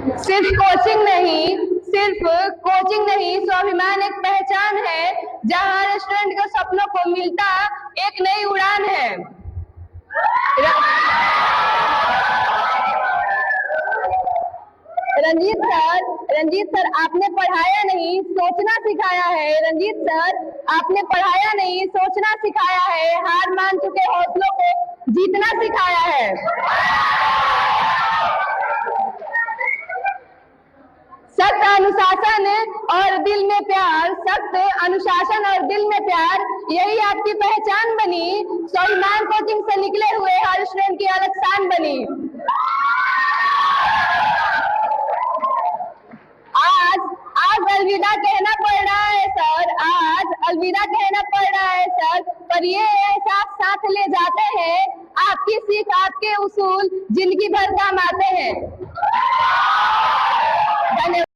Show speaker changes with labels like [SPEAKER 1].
[SPEAKER 1] सिर्फ कोचिंग नहीं, स्वाभिमान एक पहचान है, जहां रेस्टोरेंट के सपनों को मिलता एक नई उड़ान है। रंजीत सर आपने पढ़ाया नहीं, सोचना सिखाया है। रंजीत सर आपने पढ़ाया नहीं, सोचना सिखाया है, हार मान चुके हौसलों को जीतना सिखाया है। सख्त अनुशासन और दिल में प्यार, सख्त अनुशासन और दिल में प्यार, यही आपकी पहचान बनी। स्वाभिमान कोचिंग से निकले हुए हर स्टूडेंट की अलग शान बनी। आज अलविदा कहना पड़ रहा है सर, आज अलविदा कहना पड़ रहा है सर, पर ये एहसास साथ ले जाते हैं, आपकी सीख आपके उसूल जिंदगी भर काम आते हैं। धन्यवाद।